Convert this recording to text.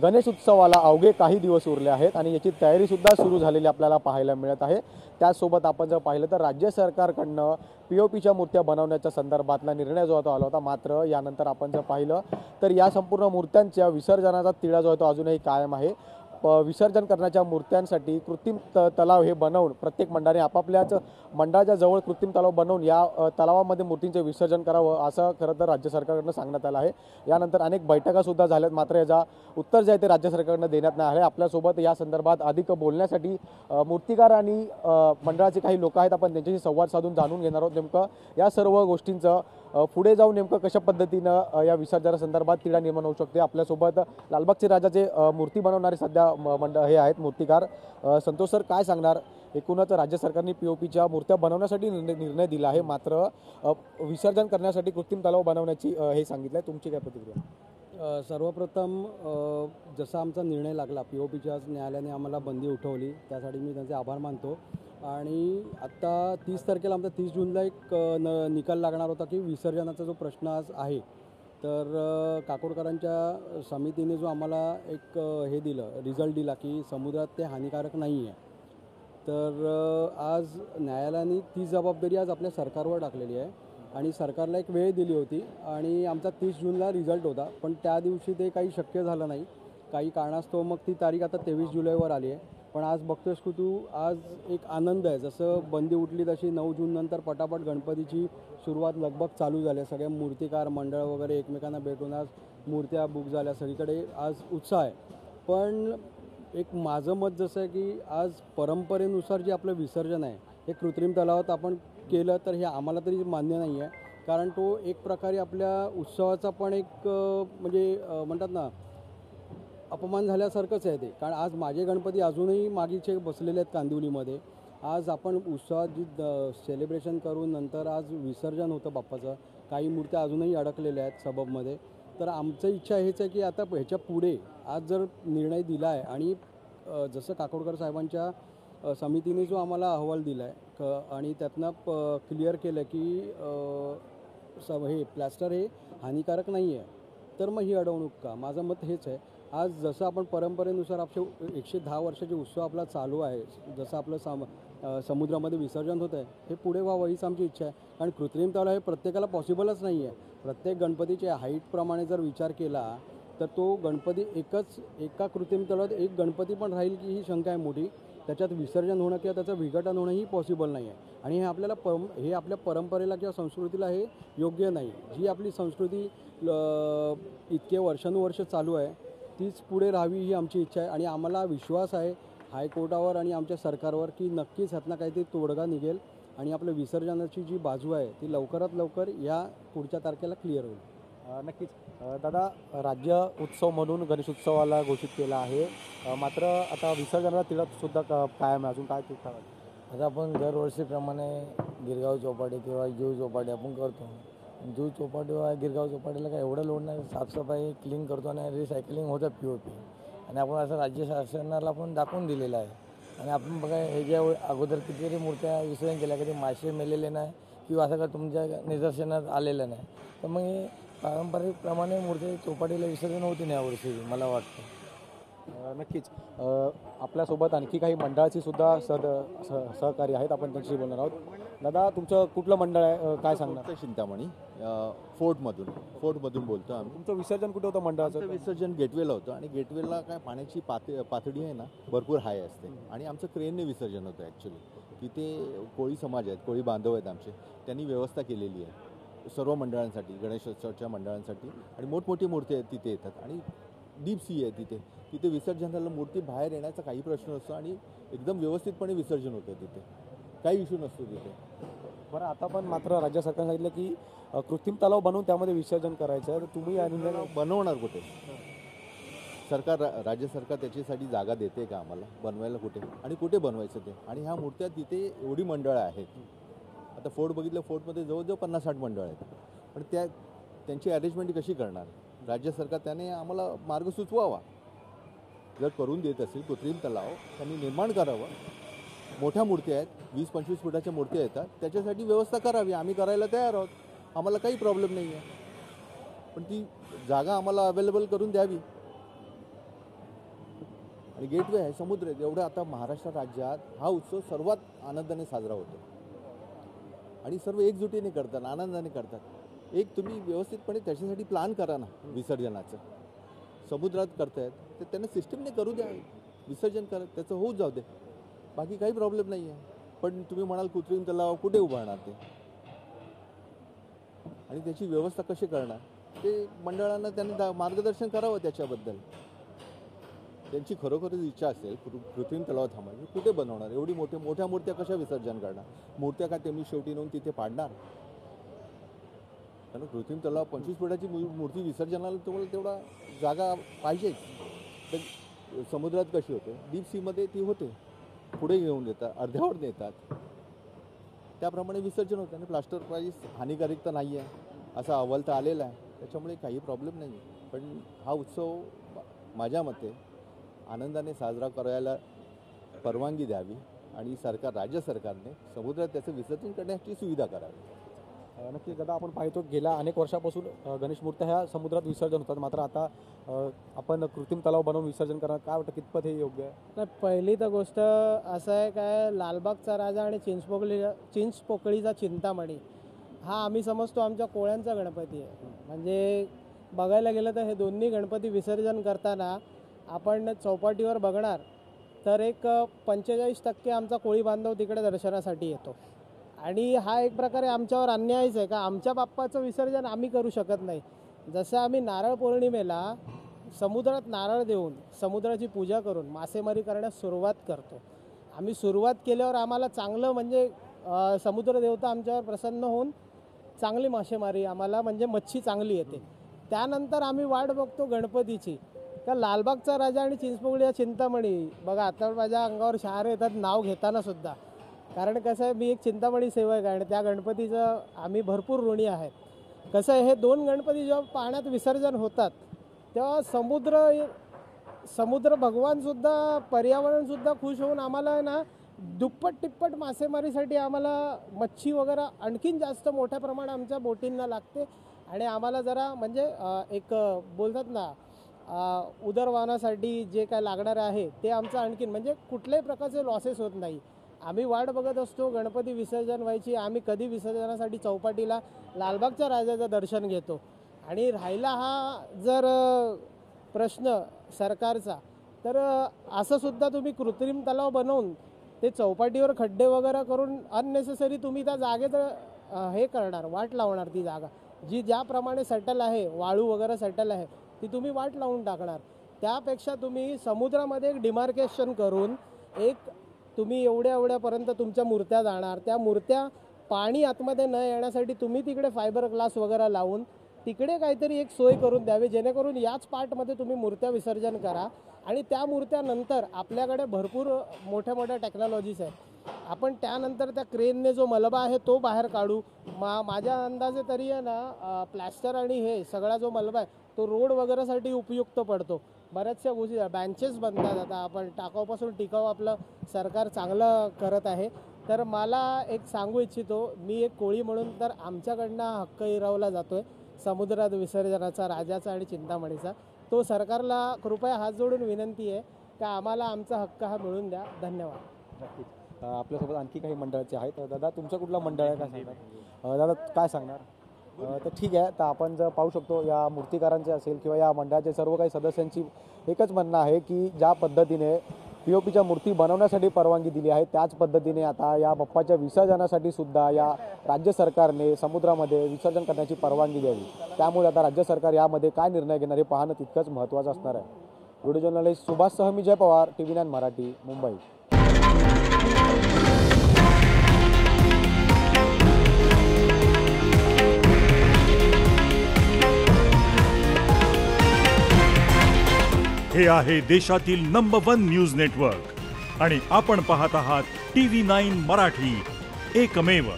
गणेश उत्सवाला अवघे काही दिवस उरले आहेत आणि याची तयारीसुद्धा सुरू झालेली आपल्याला पाहायला मिळत आहे। त्याचसोबत आपण जर पाहिलं तर राज्य सरकारकडनं पीओपीच्या मूर्त्या बनवण्याच्या संदर्भातला निर्णय जो आला होता, मात्र यानंतर आपण जर पाहिलं तर या संपूर्ण मूर्त्यांच्या विसर्जनाचा तिढा जो आहे तो अजूनही कायम आहे। विसर्जन करण्याच्या मूर्त्यांसाठी कृत्रिम तलाव हे बनवून प्रत्येक मंडळाने आपापल्याच मंडळाच्या जवळ कृत्रिम तलाव बनवून या तलावामध्ये मूर्तींचे विसर्जन करावं असं खरं तर राज्य सरकारकडून सांगण्यात आलं आहे। यानंतर अनेक बैठका सुद्धा झाल्यात, मात्र याचा उत्तर जे आहे ते राज्य सरकारकडून देण्यात नाही आले। आपल्यासोबत या संदर्भात अधिक बोलण्यासाठी मूर्तिकार आणि मंडळाचे काही लोक आहेत, आपण त्यांच्याशी संवाद साधून जाणून घेणार आहोत नेमकं या सर्व गोष्टींचं पुढे जाऊन नेमकं कशा पद्धतीनं या विसर्जनासंदर्भात तिढा निर्माण होऊ शकते। आपल्यासोबत लालबागचे राजाचे मूर्ती बनवणारे सध्या मंडळ हे आहेत मूर्तिकार संतोष सर, काय सांगणार? एकूणच राज्य सरकारने पीओपीच्या मूर्त्या बनवण्यासाठी निर्णय दिला आहे, मात्र विसर्जन करण्यासाठी कृत्रिम तलाव बनवण्याची हे सांगितलंय, तुमची काय प्रतिक्रिया? सर्वप्रथम जसा आमचा निर्णय लागला, पीओपीच्या न्यायालयाने आम्हाला बंदी उठवली, त्यासाठी मी त्यांचे आभार मानतो। आणि आत्ता 30 तारखेला आमचा 30 जूनला एक निकाल लागणार होता की विसर्जनाचा जो प्रश्न आज आहे, तर काकोडकरांच्या समितीने जो आम्हाला एक हे दिलं, रिझल्ट दिला की समुद्रात ते हानिकारक नाही आहे। तर आज न्यायालयाने ती जबाबदारी आज आपल्या सरकारवर टाकलेली आहे आणि सरकारला एक वेळ दिली होती आणि आमचा 30 जूनला रिझल्ट होता, पण त्या दिवशी ते काही शक्य झालं नाही काही कारणास्तव। मग ती तारीख आता 23 जुलैवर आली आहे। पण आज बघतोस की तू, आज एक आनंद आहे, जसं बंदी उठली तशी 9 जून नंतर पटापट गणपतीची सुरुवात लगभग चालू झाली। सगळ्या मूर्तिकार मंडळ वगैरे एकमेकांना भेटून आज मूर्त्या बुक झाल्या, सगळीकडे आज उत्साह आहे। पण एक माझं मत जसं आहे की आज परंपरेनुसार जे आपलं विसर्जन आहे हे कृत्रिम तलावात आपण केलं तर हे आम्हाला तरी मान्य नाही आहे, कारण तो एक प्रकारे आपल्या उत्सवाचा पण एक म्हणजे म्हणतात ना अपमान झाल्यासारखंच आहे ते। कारण आज माझे गणपती अजूनही मागीचे बसलेले आहेत कांदिवलीमध्ये। आज आपण उत्सवात जी सेलिब्रेशन करून नंतर आज विसर्जन होतं बाप्पाचं, काही मूर्त्या अजूनही अडकलेल्या आहेत सबबमध्ये। तर आमचं इच्छा हेच आहे की आता ह्याच्या पुढे आज जर निर्णय दिला आहे आणि जसं काकोडकर साहेबांच्या समितीने जो आम्हाला अहवाल दिला आहे आणि त्यातनं क्लिअर केलं की हे प्लॅस्टर हे हानिकारक नाही आहे, तर मग ही अडवणूक का? माझं मत हेच आहे। आज जसं आपण परंपरेनुसार आपले 110 वर्षाचे उत्सव आपला चालू आहे, जसं आपलं समुद्रामध्ये विसर्जन होतं आहे, हे पुढे व्हावं हीच आमची इच्छा आहे। कारण कृत्रिम तलाव हे प्रत्येकाला पॉसिबलच नाही आहे। प्रत्येक गणपतीच्या हाईटप्रमाणे जर विचार केला तर तो गणपती एका कृत्रिम तलावात एक गणपती पण राहील की ही शंका आहे मोठी। त्याच्यात विसर्जन होणं किंवा त्याचं विघटन होणं ही पॉसिबल नाही आहे आणि हे आपल्याला हे आपल्या परंपरेला किंवा संस्कृतीला हे योग्य नाही। जी आपली संस्कृती इतके वर्षानुवर्ष चालू आहे तीच पुढे राहावी ही आमची इच्छा आहे आणि आम्हाला विश्वास आहे हायकोर्टावर आणि आमच्या सरकारवर की नक्कीच ह्यातनं काहीतरी तोडगा निघेल आणि आपल्या विसर्जनाची जी बाजू आहे ती लवकरात लवकर या पुढच्या तारखेला क्लिअर होईल। नक्कीच दादा, राज्य उत्सव म्हणून गणेश उत्सवाला घोषित केला आहे, मात्र आता विसर्जनाला तिढा सुद्धा कायम आहे, अजून काय ठीक ठाक? आता आपण दरवर्षीप्रमाणे गिरगाव चौपाटी किंवा जुहू चौपाटी आपण करतो। जुहू चौपाटी व गिरगाव चौपाटीला काय एवढं लोड नाही, साफसफाई क्लीन करतो आणि रिसायकलिंग होतं पीओपी, आणि आपण असं राज्य शासनाला पण दाखवून दिलेलं आहे। आणि आपण बघा ह्याच्या अगोदर कितीतरी मूर्त्या विसर्जन केल्या, कधी मासे मेलेले नाही किंवा असं का तुमच्या निदर्शनात आलेलं नाही, तर मग हे पारंपरिकप्रमाणे मूर्ती चौपाटीला विसर्जन होते नाही यावर्षी मला वाटतं। नक्कीच आपल्यासोबत आणखी काही मंडळाची सुद्धा सहकारी आहेत, आपण त्यांच्याशी बोलणार आहोत। दादा, तुमचं कुठलं मंडळ आहे, काय सांगणार? चिंतामणी फोर्टमधून बोलतो आम्ही। तुमचं विसर्जन कुठे होतं मंडळाचं? विसर्जन गेटवेला होतं आणि गेटवेला काय पाण्याची पातळी आहे ना भरपूर हाय असते आणि आमचं क्रेनने विसर्जन होतं ॲक्च्युली। तिथे कोळी समाज आहेत, कोळी बांधव आहेत आमचे, त्यांनी व्यवस्था केलेली आहे सर्व मंडळांसाठी, गणेशोत्सवाच्या मंडळांसाठी, आणि मोठमोठी मूर्ती आहेत तिथे येतात आणि डीप सी आहे तिथे विसर्जनाला मूर्ती बाहेर येण्याचा काही प्रश्न नसतो आणि एकदम व्यवस्थितपणे विसर्जन होतं तिथे, काही इश्यू नसतो तिथे। बरं, आता पण मात्र राज्य सरकारने सांगितलं की कृत्रिम तलाव बनवून त्यामध्ये विसर्जन करायचं आहे, तर तुम्ही बनवणार कुठे? राज्य सरकार त्याच्यासाठी जागा देते का आम्हाला बनवायला? कुठे आणि कुठे बनवायचं ते? आणि ह्या मूर्त्या तिथे एवढी मंडळं आहेत, आता फोर्ट बघितलं, फोर्टमध्ये जवळजवळ 50-60 मंडळ आहेत, पण त्यांची अरेंजमेंट कशी करणार? राज्य सरकार त्याने आम्हाला मार्ग सुचवावा। जर करून देत असेल कृत्रिम तलाव त्यांनी निर्माण करावं, मोठ्या मूर्त्या आहेत, 20-25 फुटाच्या मूर्त्या येतात, त्याच्यासाठी व्यवस्था करावी, आम्ही करायला तयार आहोत, आम्हाला काही प्रॉब्लेम नाही आहे, पण ती जागा आम्हाला अवेलेबल करून द्यावी। आणि गेटवे आहे, समुद्र आहे. एवढं आता महाराष्ट्र राज्यात हा उत्सव सर्वात आनंदाने साजरा होतो आणि सर्व एकजुटीने करतात, आनंदाने करतात. एक तुम्ही व्यवस्थितपणे त्याच्यासाठी प्लॅन करा ना विसर्जनाचं. समुद्रात करतायत तर त्यांना सिस्टीमने करू द्या, विसर्जन करा, त्याचं होऊच जाऊ दे, बाकी काही प्रॉब्लेम नाही आहे. पण तुम्ही म्हणाल कृत्रिम तलाव कुठे उभारणार ते आणि त्याची व्यवस्था कशी करणार ते मंडळांना त्यांनी मार्गदर्शन करावं त्याच्याबद्दल. त्यांची खरोखरच इच्छा असेल कृत्रिम तलाव थांबायची, कुठे बनवणार, एवढी मोठ्या मूर्त्या कशा विसर्जन करणार, मूर्त्या का त्यांनी शेवटी नेऊन तिथे पाडणार. कारण कृत्रिम तलाव 25 फुटाची मूर्ती विसर्जनाला तुम्हाला तेवढा जागा पाहिजेच. तर समुद्रात कशी होते, डीप सीमध्ये ती होते, पुढे घेऊन देतात, अर्ध्यावर नेतात, त्याप्रमाणे विसर्जन होतं. आणि प्लास्टर प्राईस हानिकारक तर नाही आहे असा अहवाल तर आलेला आहे, त्याच्यामुळे काही प्रॉब्लेम नाही आहे. पण हा उत्सव माझ्या मते आनंदाने साजरा करायला परवानगी द्यावी आणि राज्य सरकारने समुद्रात त्याचं विसर्जन करण्याची सुविधा करावी. नक्की दादा, आपण पाहतो गेल्या अनेक वर्षापासून गणेश मूर्त्या ह्या समुद्रात विसर्जन होतात, मात्र आता आपण कृत्रिम तलाव बनवून विसर्जन करणार, काय वाटतं कितपत हे योग्य आहे? तर पहिली तर गोष्ट असं आहे काय, लालबागचा राजा आणि चिंचपोकळीचा चिंतामणी हा आम्ही समजतो आमच्या कोळ्यांचा गणपती आहे. म्हणजे बघायला गेलं तर हे दोन्ही गणपती विसर्जन करताना आपण चौपाटीवर बघणार तर एक 45% आमचा कोळी बांधव तिकडे दर्शनासाठी येतो. आणि हा एक प्रकारे आमच्यावर अन्यायच आहे का आमच्या बाप्पाचं विसर्जन आम्ही करू शकत नाही. जसं आम्ही नारळ पौर्णिमेला समुद्रात नारळ देऊन समुद्राची पूजा करून मासेमारी करण्यास सुरुवात करतो. आम्ही सुरुवात केल्यावर आम्हाला चांगलं म्हणजे समुद्र देवता आमच्यावर प्रसन्न होऊन चांगली मासेमारी आम्हाला म्हणजे मच्छी चांगली येते. त्यानंतर आम्ही वाट बघतो गणपतीची का लालबागचा राजा आणि चिंचपोकळीचा चिंतामणी. बघा आता माझ्या अंगावर शहार येतात नाव घेताना सुद्धा, कारण कसं आहे मी एक चिंतामणी सेवक आहे आणि त्या गणपतीचं आम्ही भरपूर ऋणी आहेत. कसं आहे हे दोन गणपती जेव्हा पाण्यात विसर्जन होतात तेव्हा समुद्र भगवानसुद्धा पर्यावरणसुद्धा खुश होऊन आम्हाला ना दुप्पट टिप्पट मासेमारीसाठी आम्हाला मच्छी वगैरे आणखीन जास्त मोठ्या प्रमाणात आमच्या बोटींना लागते. आणि आम्हाला जरा म्हणजे एक बोलतात ना उदरवाहनासाठी जे काय लागणार आहे ते आमचं आणखीन म्हणजे कुठल्याही प्रकारचे लॉसेस होत नाही. आम्ही वाट बघत असतो गणपती विसर्जन व्हायची, आम्ही कधी विसर्जनासाठी चौपाटीला लालबागच्या राजाचं दर्शन घेतो. आणि राहिला हा जर प्रश्न सरकारचा तर असं सुद्धा तुम्ही कृत्रिम तलाव बनवून ते चौपाटीवर खड्डे वगैरे करून अननेसेसरी तुम्ही त्या जागेचं हे करणार, वाट लावणार. ती जागा जी ज्याप्रमाणे सेटल आहे वाळू वगैरे सेटल आहे ती तुम्ही वाट लावून टाकणार. त्यापेक्षा तुम्ही समुद्रामध्ये एक डिमार्केशन करून एक तुम्ही एवढ्यापर्यंत तुमच्या मूर्त्या जाणार, त्या मूर्त्या पाणी आतमध्ये न येण्यासाठी तुम्ही तिकडे फायबर ग्लास वगैरे लावून तिकडे काहीतरी एक सोय करून द्यावी, जेणेकरून याच पार्टमध्ये तुम्ही मूर्त्या विसर्जन करा. आणि त्या मूर्त्यानंतर आपल्याकडे भरपूर मोठ्या मोठ्या टेक्नॉलॉजीज आहेत, आपण त्यानंतर त्या क्रेनने जो मलबा आहे तो बाहेर काढू. माझ्या अंदाजे तरी आहे ना प्लॅस्टर आणि हे सगळा जो मलबा आहे तो रोड वगैरेसाठी उपयुक्त पडतो. बऱ्याचशा गोष्टी बँचेस बनतात, आता आपण टाकाऊपासून टिकाऊ आपलं सरकार चांगलं करत आहे. तर मला एक सांगू इच्छितो, मी एक कोळी म्हणून तर आमच्याकडनं हक्क हिरावला जातो आहे समुद्रात विसर्जनाचा राजाचा आणि चिंतामणीचा. तो सरकारला कृपया हात जोडून विनंती आहे का आम्हाला आमचा हक्क हा मिळून द्या. धन्यवाद. नक्कीच. आपल्यासोबत आणखी काही मंडळाचे आहेत. दादा तुमचं कुठलं मंडळ आहे काय सांगणार? दादा काय सांगणार? तर ठीक आहे, तर आपण जर पाहू शकतो या मूर्तिकारांचे असेल किंवा या मंडळाचे सर्व काही सदस्यांची एकच म्हणणं आहे की ज्या पद्धतीने POPच्या मूर्ती बनवण्यासाठी परवानगी दिली आहे त्याच पद्धतीने आता या बाप्पाच्या विसर्जनासाठी सुद्धा या राज्य सरकारने समुद्रामध्ये विसर्जन करण्याची परवानगी द्यावी. त्यामुळे आता राज्य सरकार यामध्ये काय निर्णय घेणार हे पाहणं तितकंच महत्त्वाचं असणार आहे. व्हिडिओ जर्नलिस्ट सुभाषसह मी जय पवार, TV9 मराठी, मुंबई. हे आहे देशातील नंबर 1 न्यूज नेटवर्क आणि आपण पाहत आहात TV9 मराठी, एकमेव.